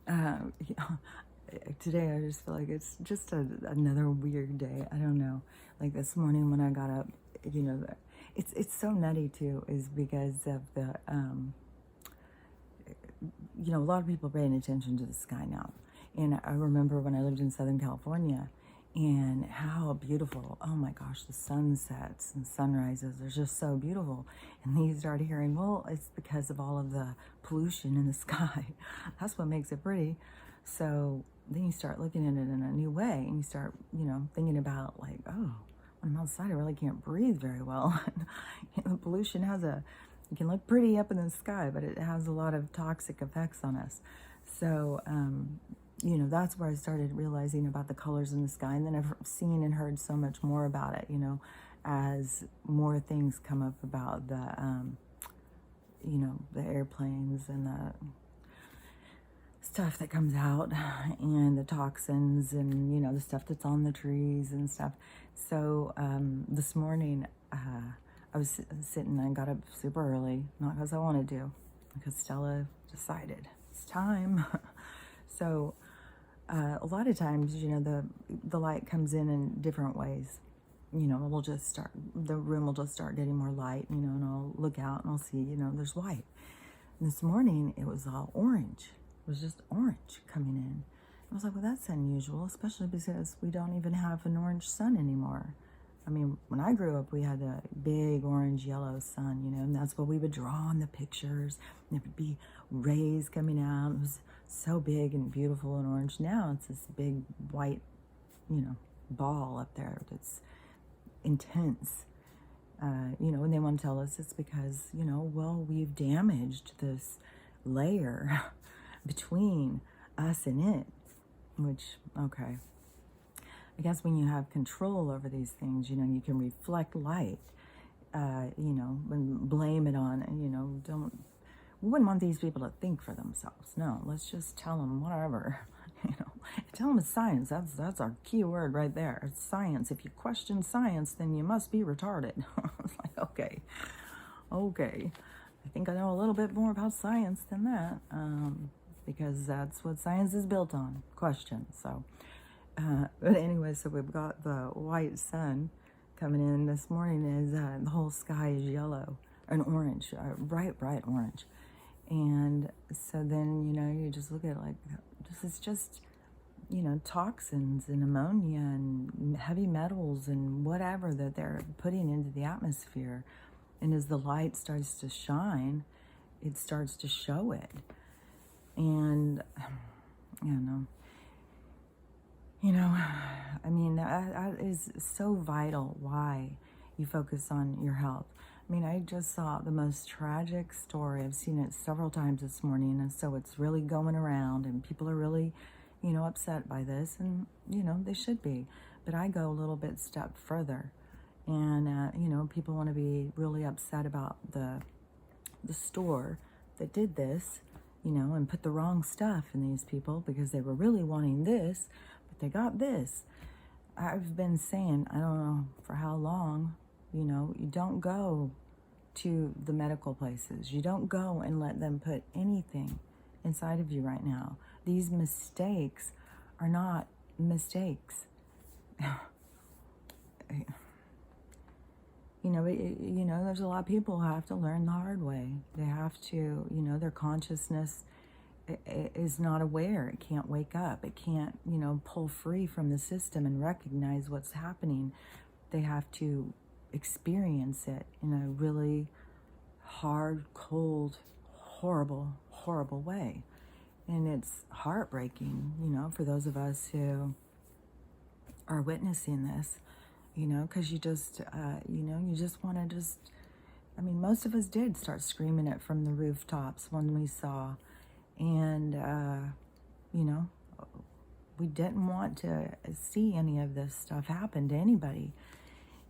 Uh, Today I just feel like it's just another weird day. I don't know. Like this morning when I got up, it's so nutty too, is because of a lot of people paying attention to the sky now. And I remember when I lived in Southern California and how beautiful, oh my gosh, the sunsets and sunrises are just so beautiful. And then you start hearing, well, it's because of all of the pollution in the sky. That's what makes it pretty. So then you start looking at it in a new way and you start, thinking about like, oh, when I'm outside, I really can't breathe very well. The pollution it can look pretty up in the sky, but it has a lot of toxic effects on us. So, that's where I started realizing about the colors in the sky. And then I've seen and heard so much more about it, as more things come up about the airplanes and the stuff that comes out and the toxins and, the stuff that's on the trees and stuff. So, this morning, I was sitting, I got up super early, not because I wanted to, because Stella decided it's time. So, a lot of times, the light comes in different ways. The room will just start getting more light, and I'll look out and I'll see, there's white. And this morning, it was all orange. It was just orange coming in. I was like, well, that's unusual, especially because we don't even have an orange sun anymore. I mean, when I grew up, we had a big orange yellow sun, and that's what we would draw on the pictures. And there would be rays coming out. It was so big and beautiful and orange. Now it's this big white, ball up there that's intense. And they want to tell us it's because, we've damaged this layer between us and it, which, okay. I guess when you have control over these things, you can reflect light, and blame it on, we wouldn't want these people to think for themselves. No, let's just tell them whatever, tell them it's science. That's our key word right there. It's science. If you question science, then you must be retarded. It's like, okay. I think I know a little bit more about science than that, because that's what science is built on, questions. So, but anyway, so we've got the white sun coming in this morning. Is the whole sky is yellow and orange, bright orange. And so then, you just look at it like, this is just, toxins and ammonia and heavy metals and whatever that they're putting into the atmosphere. And as the light starts to shine, it starts to show it. And, that is so vital why you focus on your health. I mean, I just saw the most tragic story. I've seen it several times this morning, and so it's really going around, and people are really, upset by this, and, they should be. But I go a little bit step further, and, people want to be really upset about the store that did this, and put the wrong stuff in these people because they were really wanting this, but they got this. I've been saying, I don't know for how long, you don't go to the medical places. You don't go and let them put anything inside of you right now. These mistakes are not mistakes. There's a lot of people who have to learn the hard way. They have to, their consciousness is not aware. It can't wake up. It can't, pull free from the system and recognize what's happening. They have to experience it in a really hard, cold, horrible way. And it's heartbreaking, for those of us who are witnessing this, because you just want to most of us did start screaming it from the rooftops when we saw. And, we didn't want to see any of this stuff happen to anybody.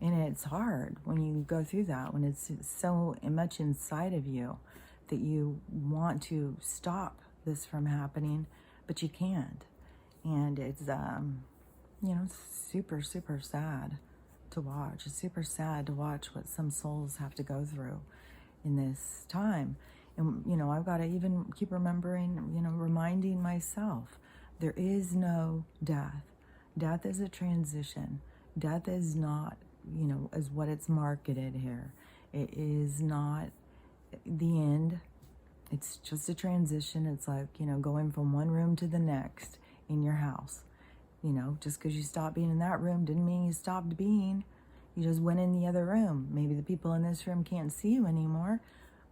And it's hard when you go through that, when it's so much inside of you that you want to stop this from happening, but you can't. And it's, super, super sad to watch. It's super sad to watch what some souls have to go through in this time. And, I've got to even keep remembering, reminding myself, there is no death. Death is a transition. Death is not, is what it's marketed here. It is not the end. It's just a transition. It's like, going from one room to the next in your house. Just because you stopped being in that room didn't mean you stopped being. You just went in the other room. Maybe the people in this room can't see you anymore,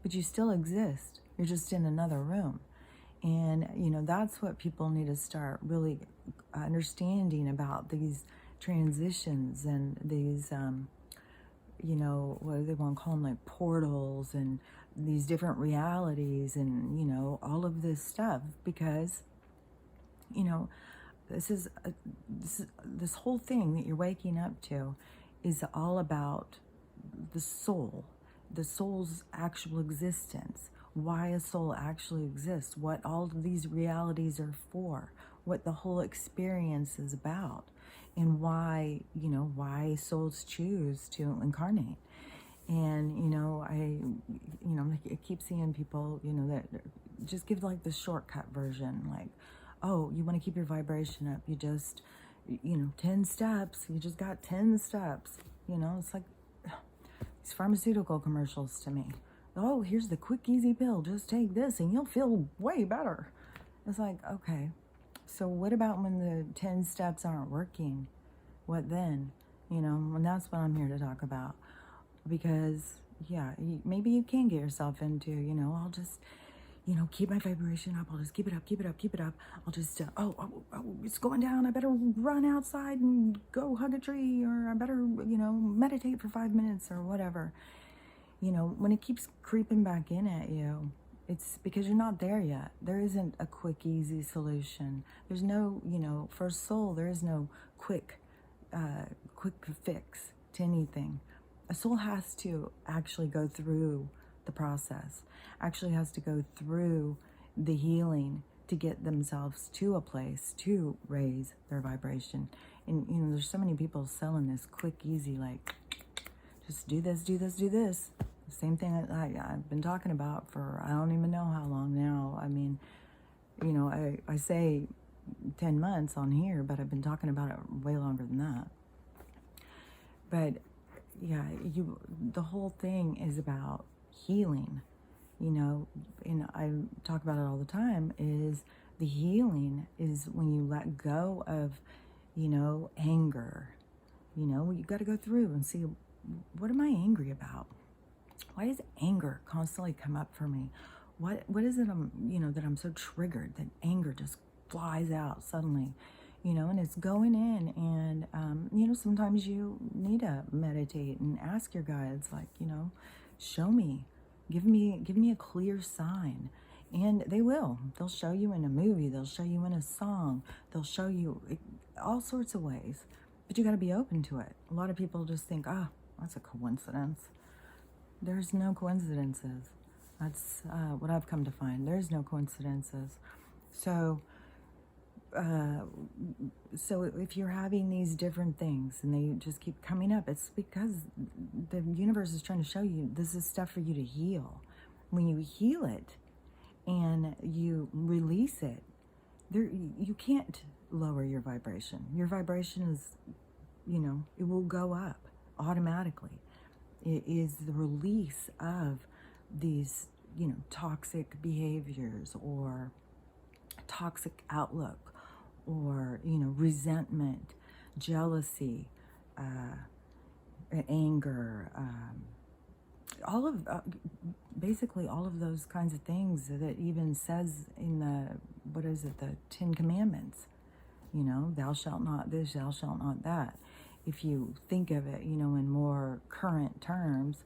but you still exist. You're just in another room. And, that's what people need to start really understanding about these transitions and these, what do they want to call them, like portals and these different realities and, all of this stuff. Because, this whole thing that you're waking up to is all about the soul, the soul's actual existence, why a soul actually exists, what all of these realities are for, what the whole experience is about, and why, why souls choose to incarnate. And, I keep seeing people, that just give like the shortcut version, like, oh, you want to keep your vibration up, you just, 10 steps, you just got 10 steps, it's like these pharmaceutical commercials to me. Oh, here's the quick, easy pill, just take this and you'll feel way better. It's like, okay, so what about when the 10 steps aren't working? What then? And that's what I'm here to talk about. Because, yeah, maybe you can get yourself into, I'll just, keep my vibration up. I'll just keep it up, keep it up, keep it up. I'll just, it's going down. I better run outside and go hug a tree, or I better, meditate for 5 minutes or whatever. When it keeps creeping back in at you, it's because you're not there yet. There isn't a quick, easy solution. There's no, for a soul, there is no quick fix to anything. A soul has to actually go through the process, actually has to go through the healing to get themselves to a place to raise their vibration. And, there's so many people selling this quick, easy, like, just do this, do this, do this. Same thing that I've been talking about for I don't even know how long now. I mean, I say 10 months on here, but I've been talking about it way longer than that. But yeah, the whole thing is about healing, and I talk about it all the time, is the healing is when you let go of, anger. You got to go through and see, what am I angry about? Why does anger constantly come up for me? What is it that I'm so triggered that anger just flies out suddenly? And it's going in, and, sometimes you need to meditate and ask your guides, like, show me, give me a clear sign. And they will. They'll show you in a movie. They'll show you in a song. They'll show you all sorts of ways. But you got to be open to it. A lot of people just think, that's a coincidence. There's no coincidences. That's what I've come to find. There's no coincidences. So if you're having these different things and they just keep coming up, it's because the universe is trying to show you this is stuff for you to heal. When you heal it and you release it, you can't lower your vibration. Your vibration is, it will go up automatically. It is the release of these, toxic behaviors or toxic outlook, or, resentment, jealousy, anger, basically all of those kinds of things that even says in the 10 Commandments, thou shalt not this, thou shalt not that. If you think of it, in more current terms,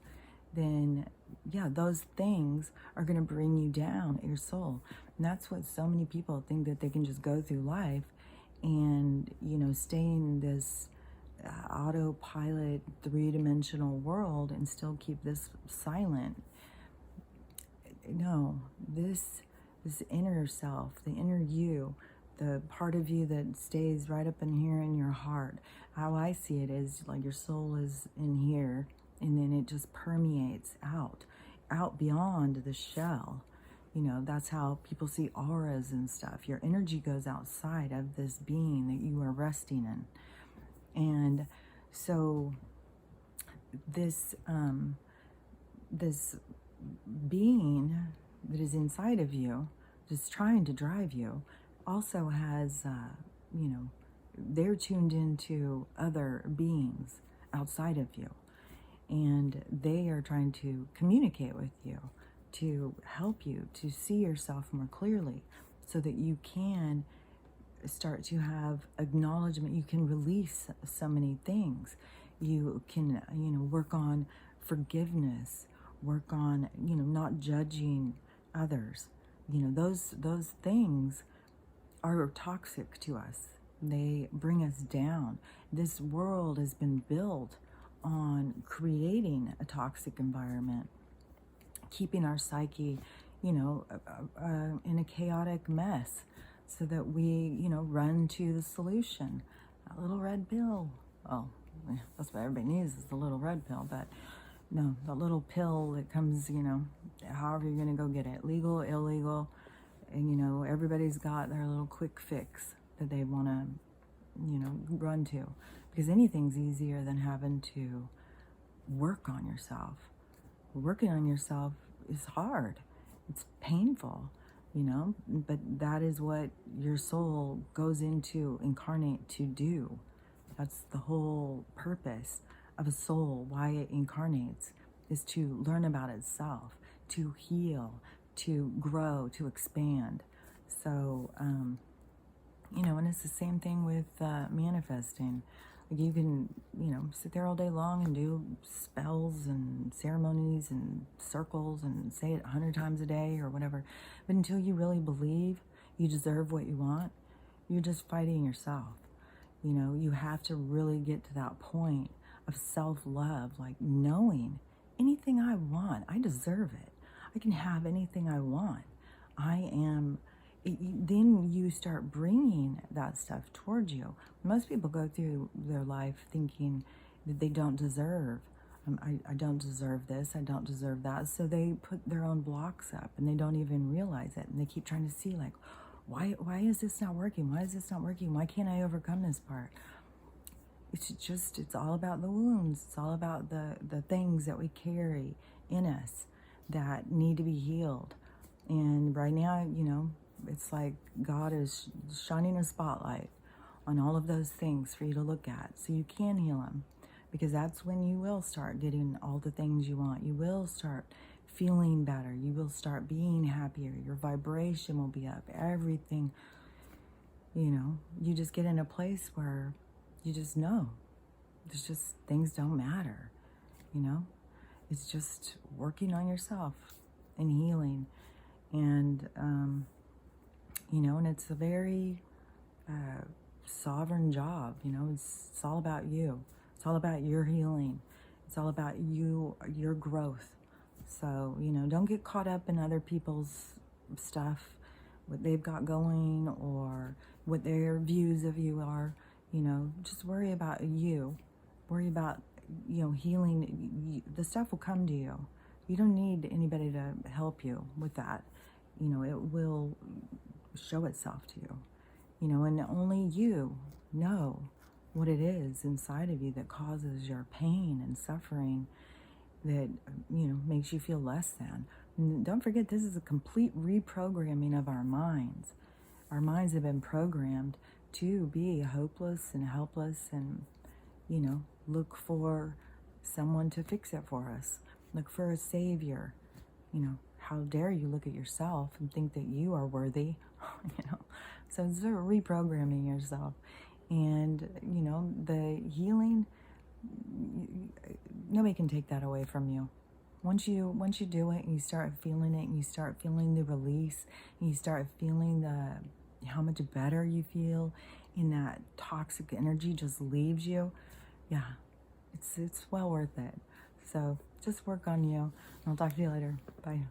then yeah, those things are going to bring you down, your soul. And that's what so many people think, that they can just go through life and, stay in this autopilot 3-dimensional world and still keep this silent. No, this inner self, the inner you, the part of you that stays right up in here in your heart. How I see it is like your soul is in here, and then it just permeates out beyond the shell. You know, that's how people see auras and stuff. Your energy goes outside of this being that you are resting in. And so this this being that is inside of you, just trying to drive you, also has, you know, they're tuned into other beings outside of you. And they are trying to communicate with you, to help you to see yourself more clearly, so that you can start to have acknowledgement. You can release so many things. You can, you know, work on forgiveness, work on, you know, not judging others. You know, those things are toxic to us. They bring us down. This world has been built on creating a toxic environment, keeping our psyche, you know, in a chaotic mess, so that we, you know, run to the solution. A little red pill. Oh, that's what everybody needs, is the little red pill. But no, the little pill that comes, you know, however you're going to go get it, legal, illegal. And, you know, everybody's got their little quick fix that they want to, you know, run to. Because anything's easier than having to work on yourself. Working on yourself is hard. It's painful, you know, but that is what your soul goes into incarnate to do. That's the whole purpose of a soul, why it incarnates, is to learn about itself, to heal, to grow, to expand. So, you know, and it's the same thing with manifesting. Like, you can, you know, sit there all day long and do spells and ceremonies and circles and say it 100 times a day or whatever. But until you really believe you deserve what you want, you're just fighting yourself. You know, you have to really get to that point of self-love, like knowing anything I want, I deserve it. I can have anything I want. Then you start bringing that stuff towards you. Most people go through their life thinking that they don't deserve. I don't deserve this, I don't deserve that. So they put their own blocks up and they don't even realize it. And they keep trying to see, like, why is this not working? Why is this not working? Why can't I overcome this part? It's all about the wounds. It's all about the things that we carry in us that need to be healed. And right now, you know, it's like God is shining a spotlight on all of those things for you to look at, so you can heal them. Because that's when you will start getting all the things you want. You will start feeling better. You will start being happier. Your vibration will be up. Everything, you know, you just get in a place where you just know. There's just, things don't matter, you know? It's just working on yourself and healing. And, you know, and it's a very sovereign job, you know? It's all about you. It's all about your healing. It's all about you, your growth. So, you know, don't get caught up in other people's stuff, what they've got going or what their views of you are. You know, just worry about you. Worry about, you know, healing. The stuff will come to you. You don't need anybody to help you with that. You know, it will show itself to you. You know, and only you know what it is inside of you that causes your pain and suffering, that, you know, makes you feel less than. And don't forget, this is a complete reprogramming of our minds. Our minds have been programmed to be hopeless and helpless and, you know, look for someone to fix it for us. Look for a savior. You know, how dare you look at yourself and think that you are worthy, you know. So it's sort of reprogramming yourself. And, you know, the healing, nobody can take that away from you. Once you do it and you start feeling it and you start feeling the release and you start feeling how much better you feel, and that toxic energy just leaves you, yeah, it's well worth it. So just work on you. I'll talk to you later. Bye.